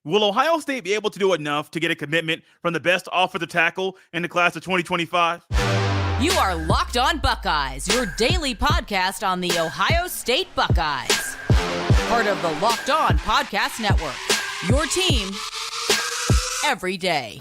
Will Ohio State be able to do enough to get a commitment from the best offensive tackle in the class of 2025? You are Locked On Buckeyes, your daily podcast on the Ohio State Buckeyes. Part of the Locked On Podcast Network, your team every day.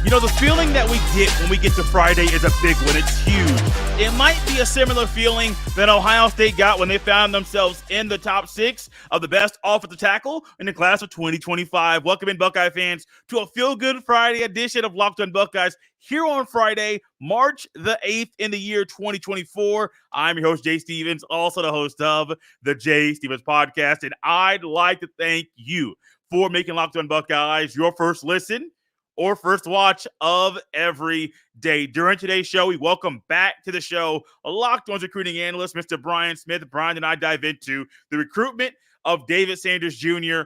You know, the feeling that we get when we get to Friday is a big one. It's huge. It might be a similar feeling that Ohio State got when they found themselves in the top 6 of the best offensive tackle in the class of 2025. Welcome in, Buckeye fans, to a feel-good Friday edition of Locked On Buckeyes here on Friday, March the 8th in the year 2024. I'm your host, Jay Stevens, also the host of the Jay Stevens Podcast, and I'd like to thank you for making Locked On Buckeyes your first listen or first watch of every day. During today's show, we welcome back to the show a Locked On recruiting analyst, Mr. Brian Smith. Brian and I dive into the recruitment of David Sanders Jr.,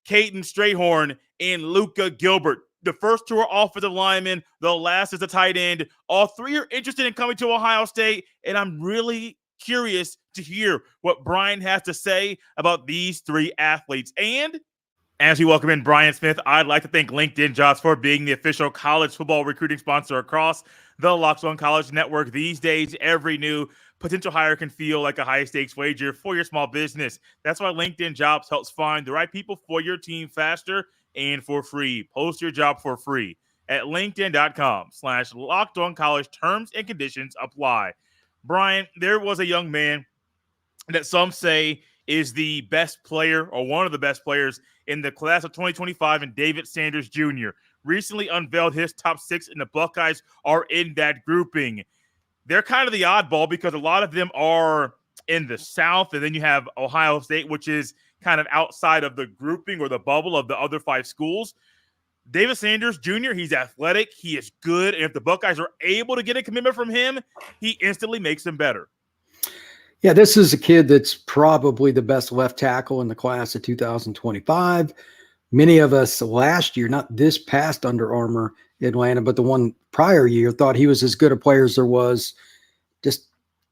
Kaden Strahorn, and Luca Gilbert. The first two are offensive linemen. The last is a tight end. All three are interested in coming to Ohio State, and I'm really curious to hear what Brian has to say about these three athletes. And as we welcome in Brian Smith, I'd like to thank LinkedIn Jobs for being the official college football recruiting sponsor across the Locked On College Network. These days, every new potential hire can feel like a high-stakes wager for your small business. That's why LinkedIn Jobs helps find the right people for your team faster and for free. Post your job for free at linkedin.com/LockedOnCollege. Terms and conditions apply. Brian, there was a young man that some say is the best player or one of the best players in the class of 2025, and David Sanders Jr. recently unveiled his top 6, and the Buckeyes are in that grouping. They're kind of the oddball because a lot of them are in the South, and then you have Ohio State, which is kind of outside of the grouping or the bubble of the other 5 schools. David Sanders Jr., he's athletic, he is good, and if the Buckeyes are able to get a commitment from him, he instantly makes them better. Yeah, this is a kid that's probably the best left tackle in the class of 2025. Many of us last year, not this past Under Armour Atlanta, but the one prior year, thought he was as good a player as there was. Just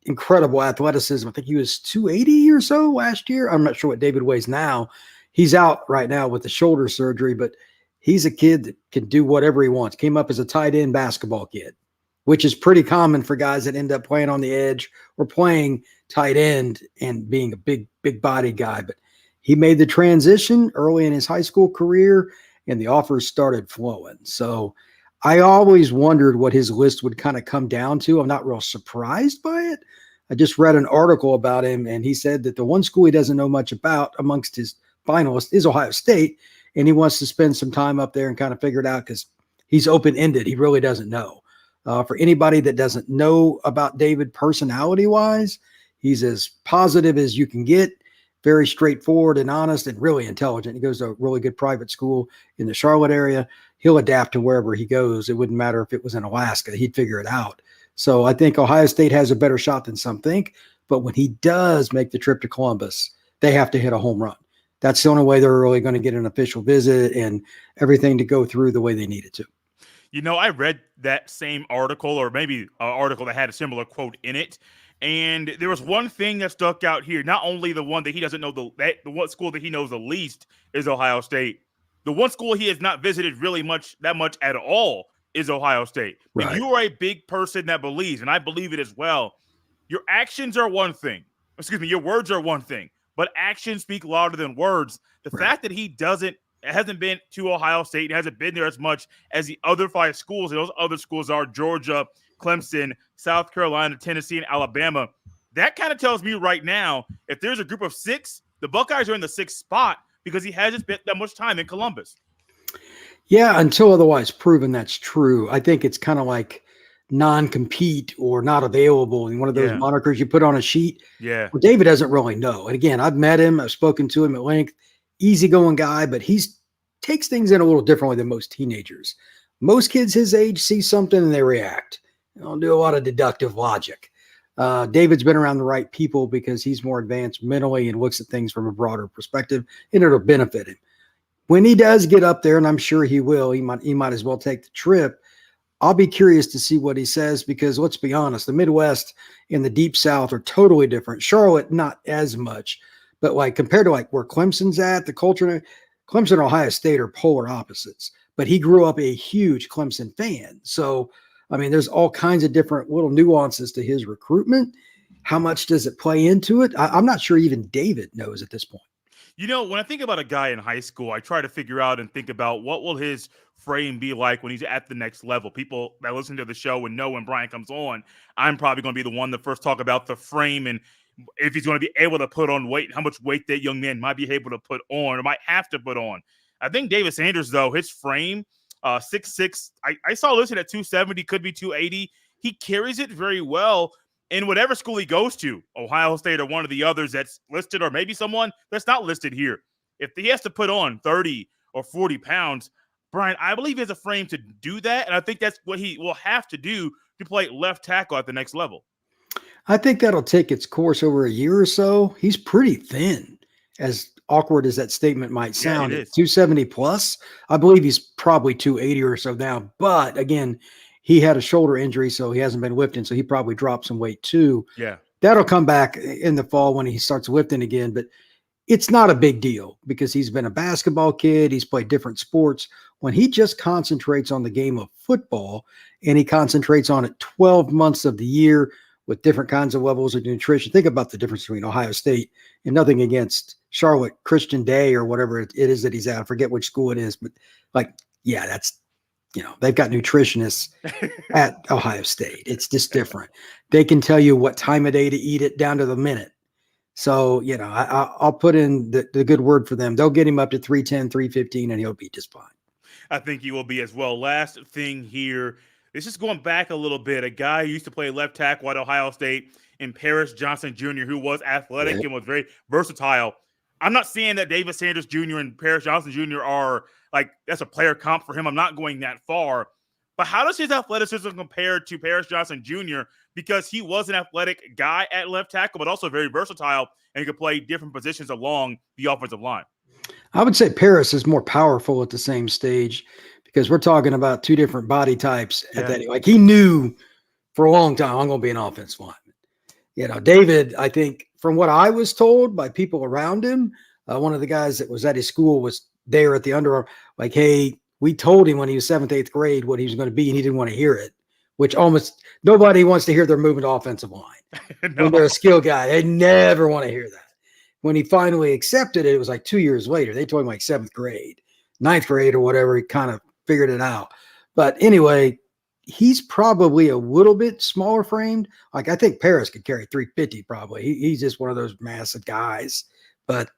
incredible athleticism. I think he was 280 or so last year. I'm not sure what David weighs now. He's out right now with the shoulder surgery, but he's a kid that can do whatever he wants. Came up as a tight end basketball kid, which is pretty common for guys that end up playing on the edge or playing tight end and being a big body guy. But he made the transition early in his high school career, and the offers started flowing. So I always wondered what his list would kind of come down to. I'm not real surprised by it. I just read an article about him, and he said that the one school he doesn't know much about amongst his finalists is Ohio State, and he wants to spend some time up there and kind of figure it out because he's open-ended. He really doesn't know. For anybody that doesn't know about David personality-wise, he's as positive as you can get, very straightforward and honest and really intelligent. He goes to a really good private school in the Charlotte area. He'll adapt to wherever he goes. It wouldn't matter if it was in Alaska. He'd figure it out. So I think Ohio State has a better shot than some think. But when he does make the trip to Columbus, they have to hit a home run. That's the only way they're really going to get an official visit and everything to go through the way they need it to. You know, I read that same article, or maybe an article that had a similar quote in it, and there was one thing that stuck out here. Not only the one that he doesn't know, the one school that he knows the least is Ohio State. The one school he has not visited really that much at all is Ohio State. Right. When you are a big person that believes, and I believe it as well, your actions are one thing. Your words are one thing, but actions speak louder than words. The fact that he hasn't been to Ohio State, hasn't been there as much as the other 5 schools, and those other schools are Georgia, Clemson, South Carolina, Tennessee, and Alabama. That kind of tells me right now, if there's a group of 6, the Buckeyes are in the 6th spot because he hasn't spent that much time in Columbus. Yeah, until otherwise proven that's true. I think it's kind of like non-compete or not available, and one of those monikers you put on a sheet. Yeah. Well, David doesn't really know. And again, I've met him. I've spoken to him at length. Easygoing guy, but he takes things in a little differently than most teenagers. Most kids his age see something and they react. They don't do a lot of deductive logic. David's been around the right people because he's more advanced mentally and looks at things from a broader perspective, and it'll benefit him. When he does get up there, and I'm sure he will, he might as well take the trip. I'll be curious to see what he says because let's be honest, the Midwest and the Deep South are totally different. Charlotte, not as much. But like compared to like where Clemson's at, the culture, Clemson and Ohio State are polar opposites. But he grew up a huge Clemson fan. So, I mean, there's all kinds of different little nuances to his recruitment. How much does it play into it? I'm not sure even David knows at this point. You know, when I think about a guy in high school, I try to figure out and think about what will his frame be like when he's at the next level. People that listen to the show and know when Brian comes on, I'm probably going to be the one to first talk about the frame and if he's going to be able to put on weight, how much weight that young man might be able to put on or might have to put on. I think David Sanders, though, his frame, 6'6", I saw listed at 270, could be 280. He carries it very well in whatever school he goes to, Ohio State or one of the others that's listed, or maybe someone that's not listed here. If he has to put on 30 or 40 pounds, Brian, I believe he has a frame to do that, and I think that's what he will have to do to play left tackle at the next level. I think that'll take its course over a year or so. He's pretty thin, as awkward as that statement might sound. Yeah, it at is. 270 plus, I believe he's probably 280 or so now. But again, he had a shoulder injury, so he hasn't been lifting. So he probably dropped some weight too. Yeah. That'll come back in the fall when he starts lifting again. But it's not a big deal because he's been a basketball kid. He's played different sports. When he just concentrates on the game of football and he concentrates on it 12 months of the year with different kinds of levels of nutrition. Think about the difference between Ohio State and nothing against Charlotte Christian Day or whatever it is that he's at. I forget which school it is, but like, yeah, that's, they've got nutritionists at Ohio State. It's just different. They can tell you what time of day to eat it down to the minute. So, I'll put in the good word for them. They'll get him up to 310, 315, and he'll be just fine. I think he will be as well. Last thing here, this is going back a little bit. A guy who used to play left tackle at Ohio State in Paris Johnson Jr., who was athletic and was very versatile. I'm not saying that David Sanders Jr. and Paris Johnson Jr. are like, that's a player comp for him. I'm not going that far. But how does his athleticism compare to Paris Johnson Jr.? Because he was an athletic guy at left tackle, but also very versatile, and he could play different positions along the offensive line. I would say Paris is more powerful at the same stage because we're talking about two different body types at that. Like he knew for a long time, I'm going to be an offensive lineman. David, I think from what I was told by people around him, one of the guys that was at his school was there at the Under, like, hey, we told him when he was 7th, 8th grade what he was going to be, and he didn't want to hear it, which almost nobody wants to hear they're moving to offensive line. No. When they're a skill guy, they never want to hear that. When he finally accepted it, it was like 2 years later. They told him like 7th grade, 9th grade or whatever. He kind of figured it out. But anyway, he's probably a little bit smaller framed. Like I think Paris could carry 350 probably. He's just one of those massive guys. But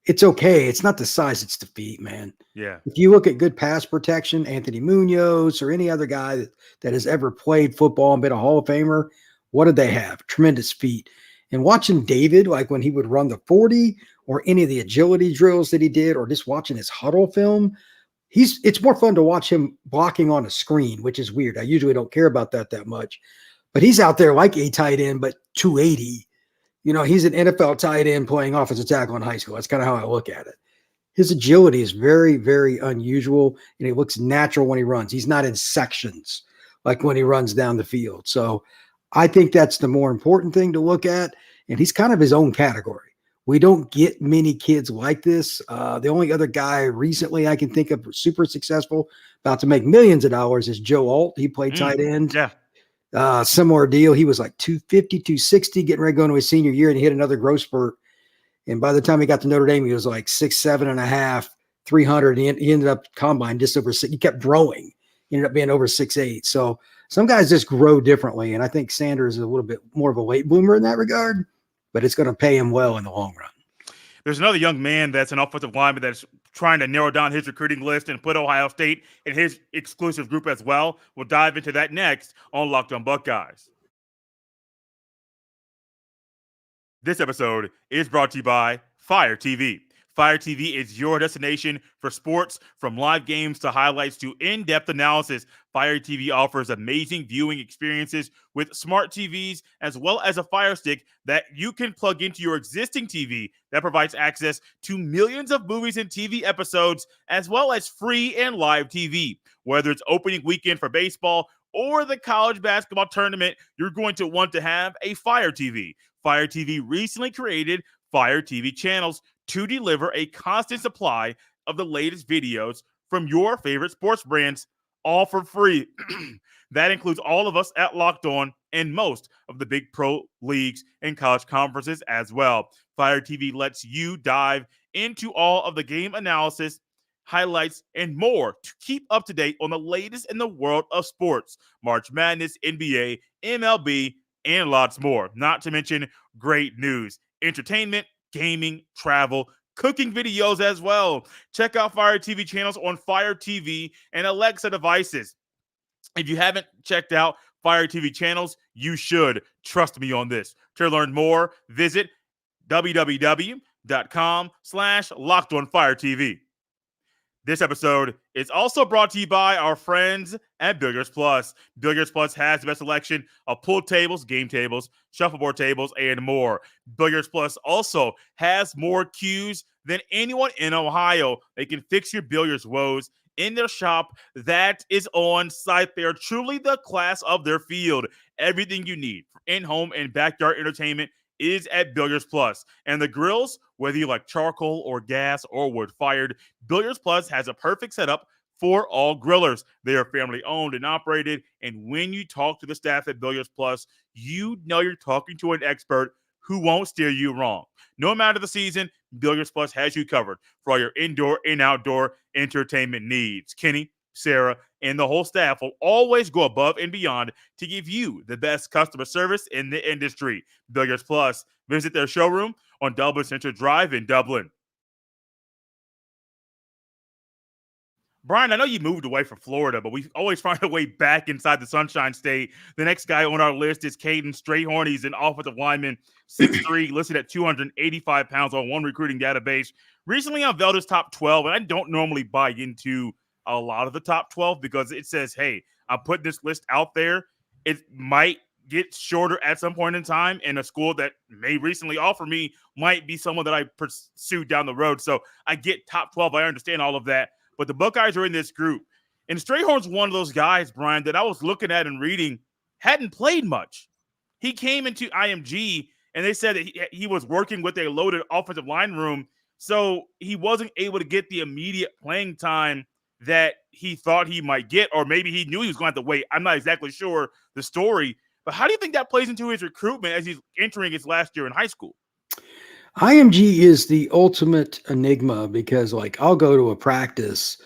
it's okay. It's not the size, it's the feet, man. Yeah. If you look at good pass protection, Anthony Munoz or any other guy that has ever played football and been a Hall of Famer, what did they have? Tremendous feet. And watching David, like when he would run the 40 or any of the agility drills that he did, or just watching his huddle film, it's more fun to watch him blocking on a screen, which is weird. I usually don't care about that much. But he's out there like a tight end, but 280. He's an NFL tight end playing offensive tackle in high school. That's kind of how I look at it. His agility is very, very unusual, and it looks natural when he runs. He's not in sections like when he runs down the field. So I think that's the more important thing to look at, and he's kind of his own category. We don't get many kids like this. The only other guy recently I can think of super successful, about to make millions of dollars, is Joe Alt. He played tight end. Yeah. Similar deal. He was like 250, 260, getting ready to go into his senior year, and he hit another growth spurt. And by the time he got to Notre Dame, he was like 6'7" and a half, 300. He ended up combine just over 6. He kept growing. He ended up being over 6'8". So some guys just grow differently. And I think Sanders is a little bit more of a late bloomer in that regard, but it's going to pay him well in the long run. There's another young man that's an offensive lineman that's trying to narrow down his recruiting list and put Ohio State in his exclusive group as well. We'll dive into that next on Locked On Buckeyes. This episode is brought to you by Fire TV. Fire TV is your destination for sports, from live games to highlights to in-depth analysis. Fire TV offers amazing viewing experiences with smart TVs, as well as a Fire Stick that you can plug into your existing TV that provides access to millions of movies and TV episodes, as well as free and live TV. Whether it's opening weekend for baseball or the college basketball tournament, you're going to want to have a Fire TV. Fire TV recently created Fire TV channels to deliver a constant supply of the latest videos from your favorite sports brands, all for free. That includes all of us at Locked On and most of the big pro leagues and college conferences as well. Fire TV lets you dive into all of the game analysis, highlights, and more to keep up to date on the latest in the world of sports, March Madness, NBA, MLB, and lots more. Not to mention great news, entertainment, gaming, travel, cooking videos as well. Check out Fire TV channels on Fire TV and Alexa devices. If you haven't checked out Fire TV channels, you should. Trust me on this. To learn more, visit www.com/LockedOnFireTV. This episode is also brought to you by our friends at Billiards Plus. Billiards Plus has the best selection of pool tables, game tables, shuffleboard tables, and more. Billiards Plus also has more cues than anyone in Ohio. They can fix your billiards woes in their shop that is on site. They are truly the class of their field. Everything you need for in-home and backyard entertainment is at Billiards Plus. And the grills, whether you like charcoal or gas or wood-fired, Billiards Plus has a perfect setup for all grillers. They are family-owned and operated, and when you talk to the staff at Billiards Plus, you know you're talking to an expert who won't steer you wrong. No matter the season, Billiards Plus has you covered for all your indoor and outdoor entertainment needs. Kenny, Sarah, and the whole staff will always go above and beyond to give you the best customer service in the industry. Billiards Plus. Visit their showroom on Dublin Central Drive in Dublin. Brian, I know you moved away from Florida, but we always find a way back inside the Sunshine State. The next guy on our list is Kaden Strahorn. He's an offensive lineman, 6'3", listed at 285 pounds on one recruiting database. Recently unveiled his top 12, and I don't normally buy into a lot of the top 12 because it says, hey, I'm putting this list out there. It might get shorter at some point in time, and a school that may recently offer me might be someone that I pursue down the road. So I get top 12. I understand all of that. But the Buckeyes are in this group. And Strayhorn's one of those guys, Brian, that I was looking at and reading, hadn't played much. He came into IMG, and they said that he was working with a loaded offensive line room, so he wasn't able to get the immediate playing time that he thought he might get, or maybe he knew he was going to have to wait. I'm not exactly sure the story. But how do you think that plays into his recruitment as he's entering his last year in high school? IMG is the ultimate enigma because, like, I'll go to a practice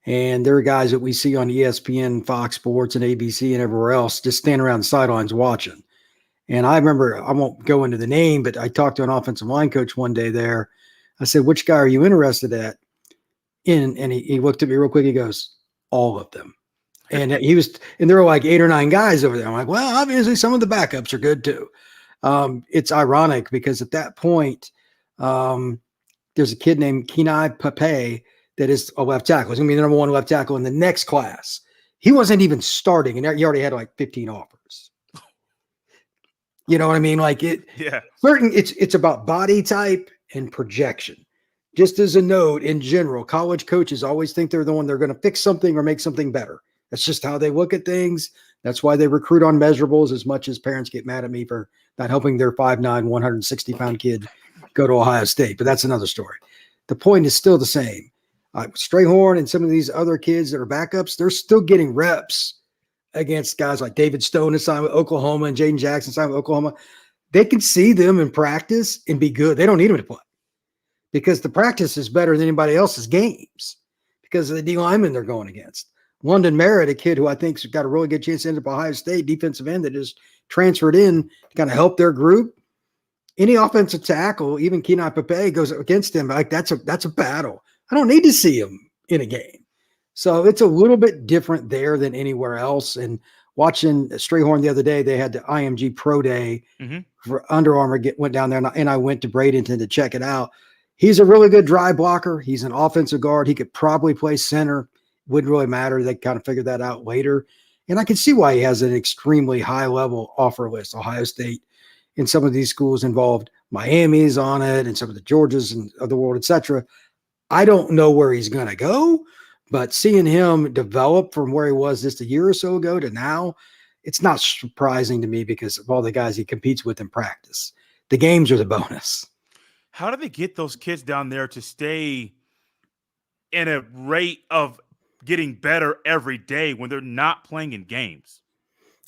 and there are guys that we see on ESPN, Fox Sports, and ABC and everywhere else just standing around the sidelines watching. And I remember, I won't go into the name, but I talked to an offensive line coach one day there. I said, which guy are you interested in? And he looked at me real quick. He goes, all of them. And and there were like 8 or 9 guys over there. I'm like, well, obviously some of the backups are good too. It's ironic because at that point, there's a kid named Kenai Pape that is a left tackle. He's going to be the number 1 left tackle in the next class. He wasn't even starting, and he already had like 15 offers. You know what I mean? Like it's about body type and projection. Just as a note, in general, college coaches always think they're the one they're going to fix something or make something better. That's just how they look at things. That's why they recruit on measurables, as much as parents get mad at me for not helping their 5'9", 160-pound kid go to Ohio State. But that's another story. The point is still the same. Strayhorn and some of these other kids that are backups, they're still getting reps against guys like David Stone assigned with Oklahoma and Jaden Jackson assigned with Oklahoma. They can see them in practice and be good. They don't need them to play because the practice is better than anybody else's games because of the D linemen they're going against. London Merritt, a kid who I think's got a really good chance to end up Ohio State, defensive end that just transferred in to kind of help their group. Any offensive tackle, even Kenai Pape, goes against him. Like that's a battle. I don't need to see him in a game. So it's a little bit different there than anywhere else. And watching Strayhorn the other day, they had the IMG Pro Day for Under Armour. Went down there, and I went to Bradenton to check it out. He's a really good drive blocker. He's an offensive guard. He could probably play center. Wouldn't really matter. They kind of figured that out later. And I can see why he has an extremely high-level offer list. Ohio State and some of these schools involved. Miami's on it and some of the Georgias and of the world, et cetera. I don't know where he's going to go, but seeing him develop from where he was just a year or so ago to now, it's not surprising to me because of all the guys he competes with in practice. The games are the bonus. how do they get those kids down there to stay in a rate of getting better every day when they're not playing in games?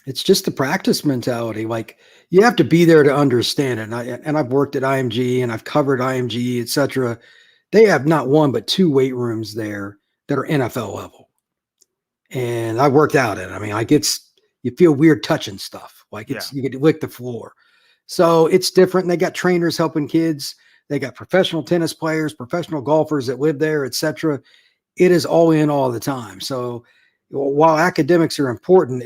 It's just the practice mentality. Like, you have to be there to understand it. And I've worked at IMG and I've covered IMG, et cetera. They have not one, but two weight rooms there that are NFL level. And I worked out in. I mean, like, you feel weird touching stuff. Like, you get to lick the floor. So it's different. And they got trainers helping kids. They got professional tennis players, professional golfers that live there, et cetera. It is all in all the time. So while academics are important,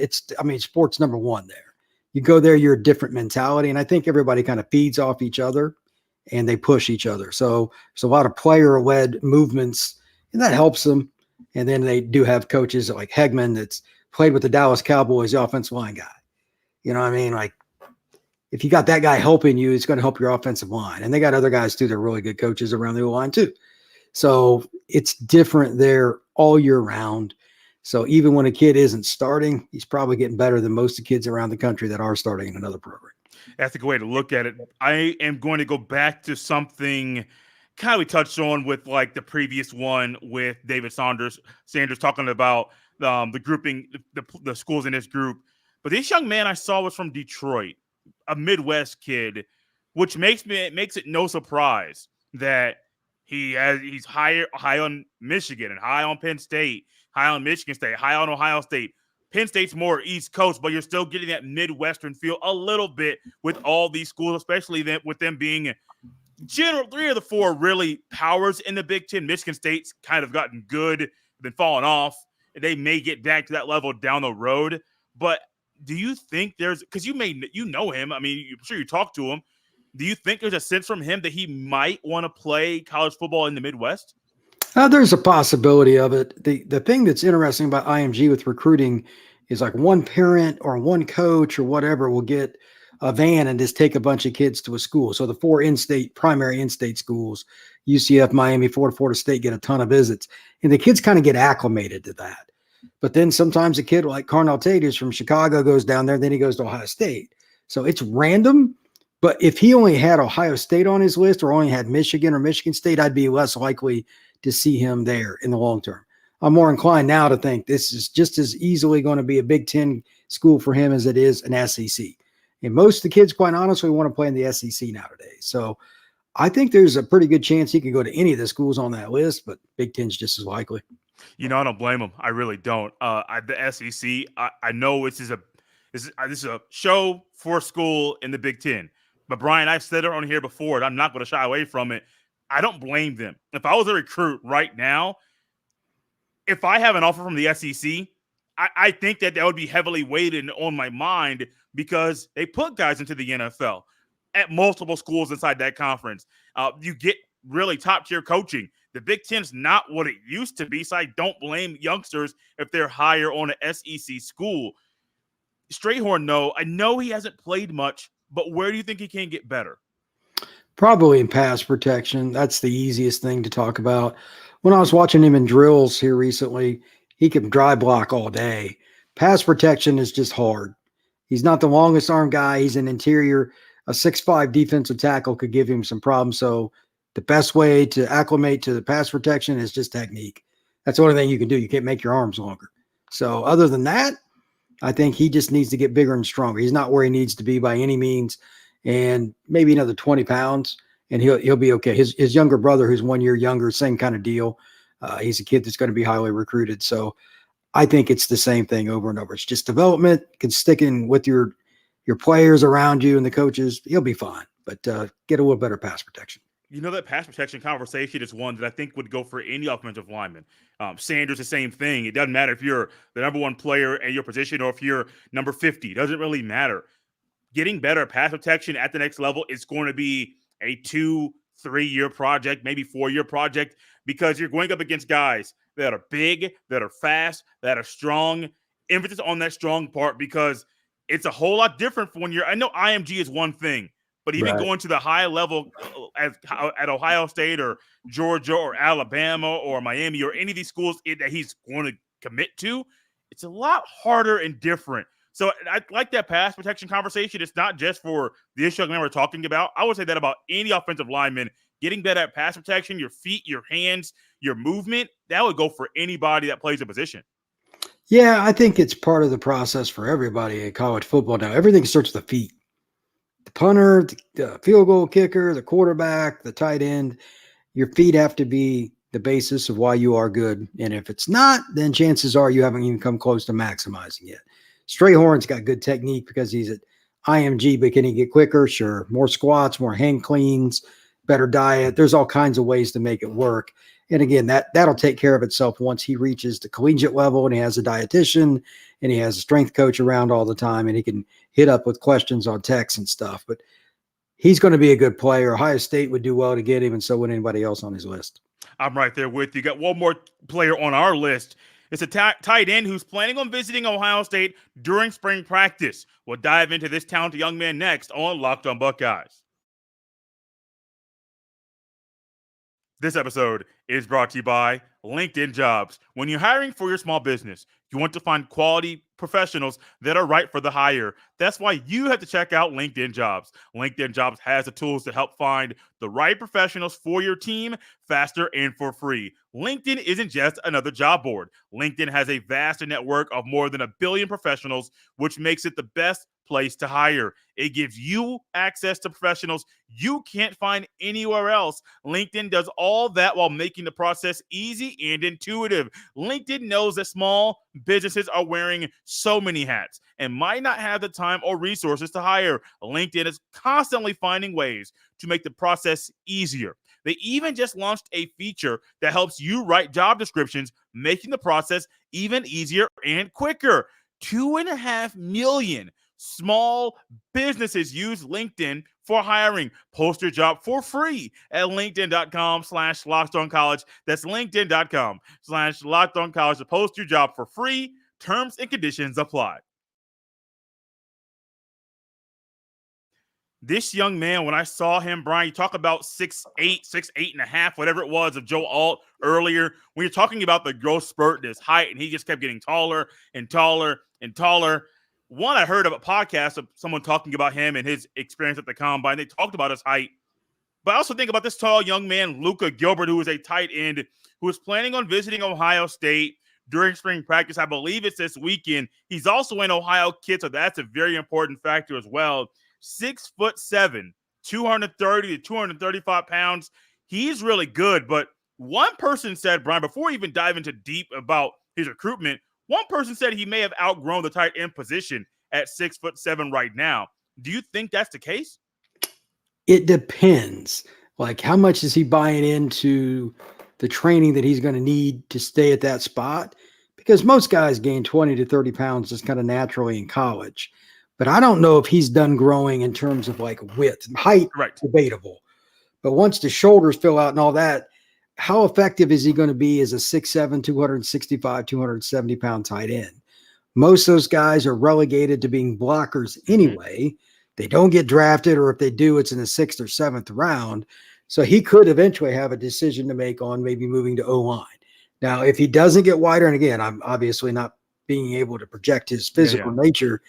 sports number one there. You go there, you're a different mentality. And I think everybody kind of feeds off each other and they push each other. So there's a lot of player-led movements, and that helps them. And then they do have coaches like Hegman that's played with the Dallas Cowboys, the offensive line guy. You know what I mean? Like, if you got that guy helping you, it's going to help your offensive line. And they got other guys too. They're really good coaches around the line too. So it's different there all year round. So even when a kid isn't starting, he's probably getting better than most of the kids around the country that are starting in another program. That's a good way to look at it. I am going to go back to something kind of we touched on with like the previous one with David Sanders talking about the grouping, the schools in this group. But this young man I saw was from Detroit, a Midwest kid, which makes it no surprise that he's high on Michigan and high on Penn State, high on Michigan State, high on Ohio State. Penn State's more East Coast, but you're still getting that Midwestern feel a little bit with all these schools, especially with them being general 3 of the 4 really powers in the Big Ten. Michigan State's kind of gotten good, then fallen off. They may get back to that level down the road. But do you think because you know him, I mean, I'm sure you talked to him. Do you think there's a sense from him that he might want to play college football in the Midwest? There's a possibility of it. The thing that's interesting about IMG with recruiting is like one parent or one coach or whatever will get a van and just take a bunch of kids to a school. So the 4 primary in-state schools, UCF, Miami, Florida State, get a ton of visits. And the kids kind of get acclimated to that. But then sometimes a kid like Carnell Tate, who's from Chicago, goes down there, then he goes to Ohio State. So it's random. But if he only had Ohio State on his list or only had Michigan or Michigan State, I'd be less likely to see him there in the long term. I'm more inclined now to think this is just as easily going to be a Big Ten school for him as it is an SEC. And most of the kids, quite honestly, want to play in the SEC nowadays. So I think there's a pretty good chance he could go to any of the schools on that list, but Big Ten's just as likely. You know, I don't blame him. I really don't. The SEC, I know this is a show for school in the Big Ten. But Brian, I've said it on here before, and I'm not going to shy away from it. I don't blame them. If I was a recruit right now, if I have an offer from the SEC, I think that would be heavily weighted on my mind because they put guys into the NFL at multiple schools inside that conference. You get really top-tier coaching. The Big Ten's not what it used to be, so I don't blame youngsters if they're higher on an SEC school. Strahorn, though, I know he hasn't played much, but where do you think he can get better? Probably in pass protection. That's the easiest thing to talk about. When I was watching him in drills here recently, he can dry block all day. Pass protection is just hard. He's not the longest arm guy. He's an interior. A 6'5" defensive tackle could give him some problems. So the best way to acclimate to the pass protection is just technique. That's the only thing you can do. You can't make your arms longer. So other than that, I think he just needs to get bigger and stronger. He's not where he needs to be by any means. And maybe another 20 pounds and he'll be okay. His younger brother, who's 1 year younger, same kind of deal. He's a kid that's going to be highly recruited. So I think it's the same thing over and over. It's just development, sticking with your players around you and the coaches. He'll be fine, but get a little better pass protection. You know, that pass protection conversation is one that I think would go for any offensive lineman. Sanders, the same thing. It doesn't matter if you're the number 1 player in your position or if you're number 50. It doesn't really matter. Getting better pass protection at the next level is going to be a 2-3 year project, maybe 4-year project, because you're going up against guys that are big, that are fast, that are strong. Emphasis on that strong part because it's a whole lot different from when I know IMG is one thing, but even going to the high level at Ohio State or Georgia or Alabama or Miami or any of these schools that he's going to commit to, it's a lot harder and different. So I like that pass protection conversation. It's not just for this young man we're talking about. I would say that about any offensive lineman. getting better at pass protection, your feet, your hands, your movement, that would go for anybody that plays a position. Yeah, I think it's part of the process for everybody in college football now. Everything starts with the feet. The punter, the field goal kicker, the quarterback, the tight end. Your feet have to be the basis of why you are good. And if it's not, then chances are you haven't even come close to maximizing it. Strayhorn's got good technique because he's at IMG, but can he get quicker? Sure. More squats, more hand cleans, better diet. There's all kinds of ways to make it work. And again, that'll take care of itself once he reaches the collegiate level and he has a dietitian and he has a strength coach around all the time and he can hit up with questions on text and stuff. But he's going to be a good player. Ohio State would do well to get him, and so would anybody else on his list. I'm right there with you. Got one more player on our list. It's a tight end who's planning on visiting Ohio State during spring practice. We'll dive into this talented young man next on Locked on Buckeyes. This episode is brought to you by LinkedIn Jobs. When you're hiring for your small business, you want to find quality professionals that are right for the hire. That's why you have to check out LinkedIn Jobs. LinkedIn Jobs has the tools to help find the right professionals for your team faster and for free. LinkedIn isn't just another job board. LinkedIn has a vast network of more than 1 billion professionals, which makes it the best place to hire. It gives you access to professionals you can't find anywhere else. LinkedIn does all that while making the process easy and intuitive. LinkedIn knows that small businesses are wearing so many hats and might not have the time or resources to hire. LinkedIn is constantly finding ways to make the process easier. They even just launched a feature that helps you write job descriptions, making the process even easier and quicker. 2.5 million small businesses use LinkedIn for hiring. Post your job for free at linkedin.com/LockedOnCollege. That's linkedin.com/LockedOnCollege to post your job for free. Terms and conditions apply. This young man, when I saw him, Brian, you talk about 6'8", 6'8.5", whatever it was of Joe Alt earlier. When you're talking about the growth spurt, this height, and he just kept getting taller and taller and taller. One, I heard of a podcast of someone talking about him and his experience at the combine. They talked about his height. But I also think about this tall young man, Luca Gilbert, who is a tight end, who is planning on visiting Ohio State during spring practice. I believe it's this weekend. He's also an Ohio kid, so that's a very important factor as well. 6'7", 230 to 235 pounds. He's really good. But one person said, Brian, before we even dive into deep about his recruitment, one person said he may have outgrown the tight end position at 6'7" right now. Do you think that's the case? It depends. Like, how much is he buying into the training that he's going to need to stay at that spot? Because most guys gain 20 to 30 pounds just kind of naturally in college. But I don't know if he's done growing in terms of like width. Height, right, debatable. But once the shoulders fill out and all that, how effective is he going to be as a 6'7", 265, 270-pound tight end? Most of those guys are relegated to being blockers anyway. They don't get drafted, or if they do, it's in the 6th or 7th round. So he could eventually have a decision to make on maybe moving to O-line. Now, if he doesn't get wider, and again, I'm obviously not being able to project his physical nature,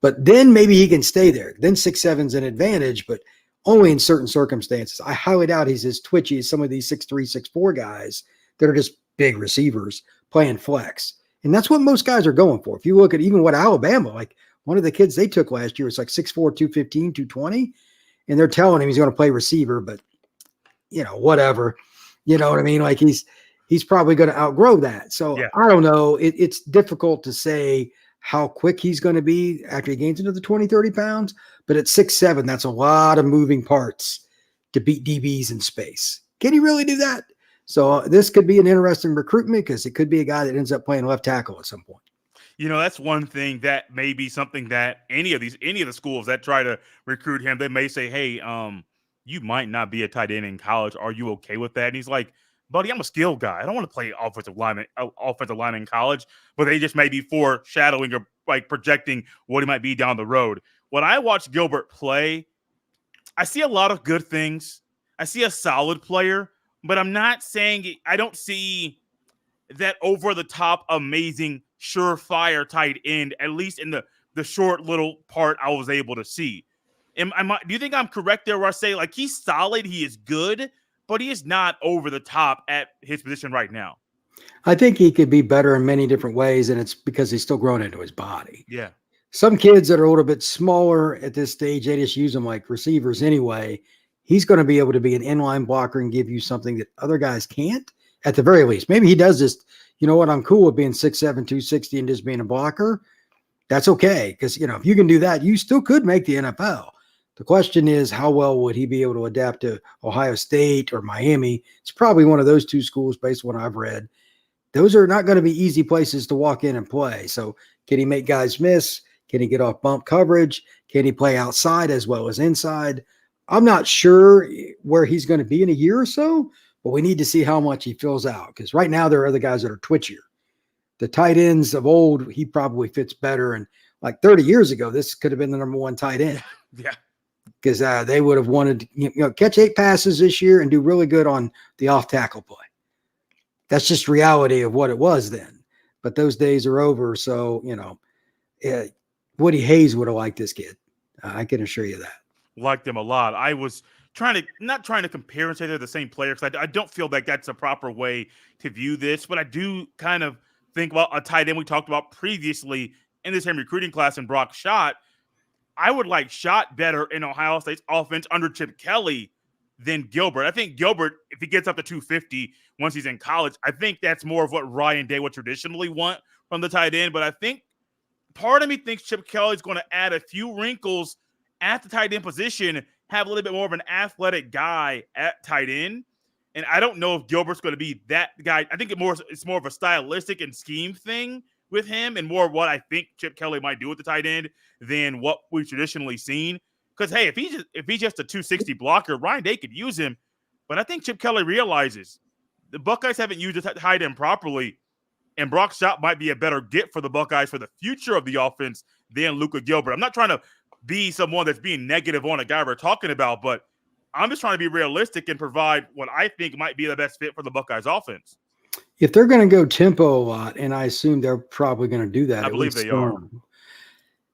but then maybe he can stay there. Then 6'7's an advantage, but only in certain circumstances. I highly doubt he's as twitchy as some of these 6'3", 6'4 guys that are just big receivers playing flex. And that's what most guys are going for. If you look at even what Alabama, like one of the kids they took last year was like 6'4", 215, 220. And they're telling him he's going to play receiver, but whatever. You know what I mean? Like he's probably going to outgrow that. So I don't know. It's difficult to say how quick he's going to be after he gains another 20, 30 pounds. But at 6'7", that's a lot of moving parts to beat DBs in space. Can he really do that? So this could be an interesting recruitment because it could be a guy that ends up playing left tackle at some point. That's one thing that may be something that any of the schools that try to recruit him, they may say, hey, you might not be a tight end in college. Are you okay with that? And he's like, buddy, I'm a skill guy. I don't want to play offensive lineman in college, but they just may be foreshadowing or like projecting what he might be down the road. When I watch Gilbert play, I see a lot of good things. I see a solid player, but I'm not saying I don't see that over the top, amazing, surefire tight end, at least in the short little part I was able to see. Do you think I'm correct there where I say like he's solid, he is good, but he is not over the top at his position right now. I think he could be better in many different ways, and it's because he's still growing into his body. Yeah. Some kids that are a little bit smaller at this stage, they just use them like receivers anyway. He's going to be able to be an inline blocker and give you something that other guys can't, at the very least. Maybe he does just, you know what, I'm cool with being 6'7", 260 and just being a blocker. That's okay, because, you know, if you can do that, you still could make the NFL. The question is, how well would he be able to adapt to Ohio State or Miami? It's probably one of those two schools based on what I've read. Those are not going to be easy places to walk in and play. So can he make guys miss? Can he get off bump coverage? Can he play outside as well as inside? I'm not sure where he's going to be in a year or so, but we need to see how much he fills out, because right now there are other guys that are twitchier. The tight ends of old, he probably fits better. And like 30 years ago, this could have been the number one tight end. Yeah. Because they would have wanted to catch 8 passes this year and do really good on the off-tackle play. That's just reality of what it was then. But those days are over. So, Woody Hayes would have liked this kid. I can assure you that. Liked him a lot. I was not trying to compare and say they're the same player, because I don't feel like that's a proper way to view this. But I do kind of think about a tight end we talked about previously in the same recruiting class in Brock Schott. I would like Schott better in Ohio State's offense under Chip Kelly than Gilbert. I think Gilbert, if he gets up to 250 once he's in college, I think that's more of what Ryan Day would traditionally want from the tight end. But I think part of me thinks Chip Kelly's going to add a few wrinkles at the tight end position, have a little bit more of an athletic guy at tight end. And I don't know if Gilbert's going to be that guy. I think it's more of a stylistic and scheme thing with him, and more of what I think Chip Kelly might do with the tight end than what we've traditionally seen. Because, hey, if he's just a 260 blocker, Ryan Day could use him. But I think Chip Kelly realizes the Buckeyes haven't used the tight end properly, and Brock Schott might be a better get for the Buckeyes for the future of the offense than Luca Gilbert. I'm not trying to be someone that's being negative on a guy we're talking about, but I'm just trying to be realistic and provide what I think might be the best fit for the Buckeyes offense. If they're going to go tempo a lot, and I assume they're probably going to do that. I believe they are.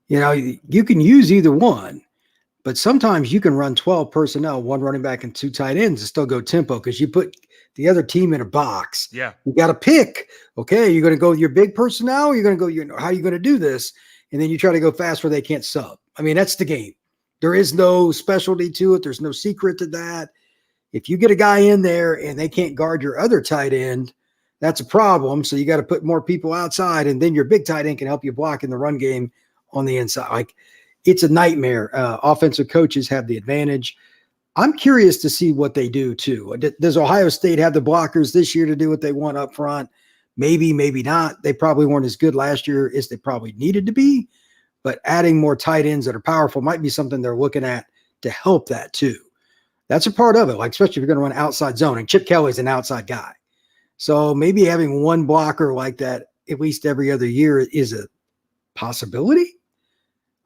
You can use either one, but sometimes you can run 12 personnel, 1 running back and 2 tight ends, and still go tempo, because you put the other team in a box. Yeah. You got to pick. Okay, you're going to go with your big personnel, or you're going to go, how are you going to do this? And then you try to go fast where they can't sub. I mean, that's the game. There is no specialty to it. There's no secret to that. If you get a guy in there and they can't guard your other tight end, that's a problem. So you got to put more people outside, and then your big tight end can help you block in the run game on the inside. Like, it's a nightmare. Offensive coaches have the advantage. I'm curious to see what they do too. Does Ohio State have the blockers this year to do what they want up front? Maybe, maybe not. They probably weren't as good last year as they probably needed to be, but adding more tight ends that are powerful might be something they're looking at to help that too. That's a part of it, like especially if you're going to run outside zone, and Chip Kelly's an outside guy. So maybe having one blocker like that at least every other year is a possibility.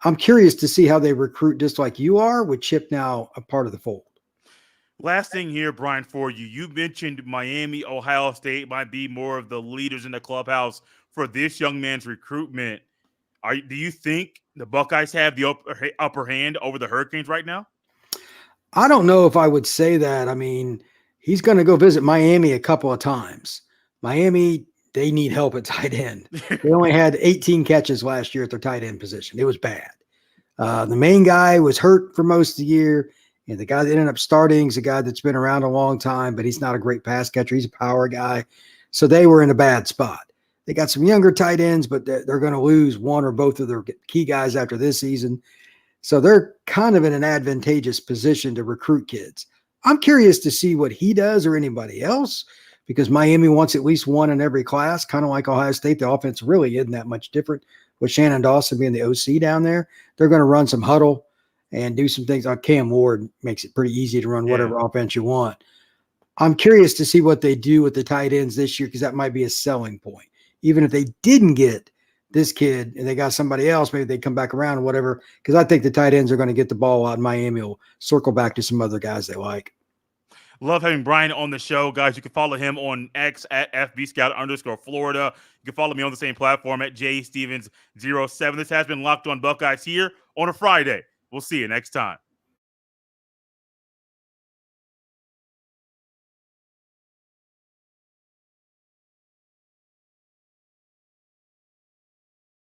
I'm curious to see how they recruit, just like you are, with Chip now a part of the fold. Last thing here, Brian, for you. You mentioned Miami, Ohio State might be more of the leaders in the clubhouse for this young man's recruitment. Do you think the Buckeyes have the upper hand over the Hurricanes right now? I don't know if I would say that. I mean, he's going to go visit Miami a couple of times. Miami, they need help at tight end. They only had 18 catches last year at their tight end position. It was bad. The main guy was hurt for most of the year, and the guy that ended up starting is a guy that's been around a long time, but he's not a great pass catcher. He's a power guy. So they were in a bad spot. They got some younger tight ends, but they're going to lose one or both of their key guys after this season. So they're kind of in an advantageous position to recruit kids. I'm curious to see what he does or anybody else, because Miami wants at least one in every class, kind of like Ohio State. The offense really isn't that much different with Shannon Dawson being the OC down there. They're going to run some huddle and do some things. Cam Ward makes it pretty easy to run whatever offense you want. I'm curious to see what they do with the tight ends this year, because that might be a selling point. Even if they didn't get this kid and they got somebody else, maybe they come back around or whatever, because I think the tight ends are going to get the ball out, and Miami will circle back to some other guys they like. Love having Brian on the show, guys. You can follow him on X at FBScout_Florida. You can follow me on the same platform at JStevens07. This has been Locked On Buckeyes here on a Friday. We'll see you next time.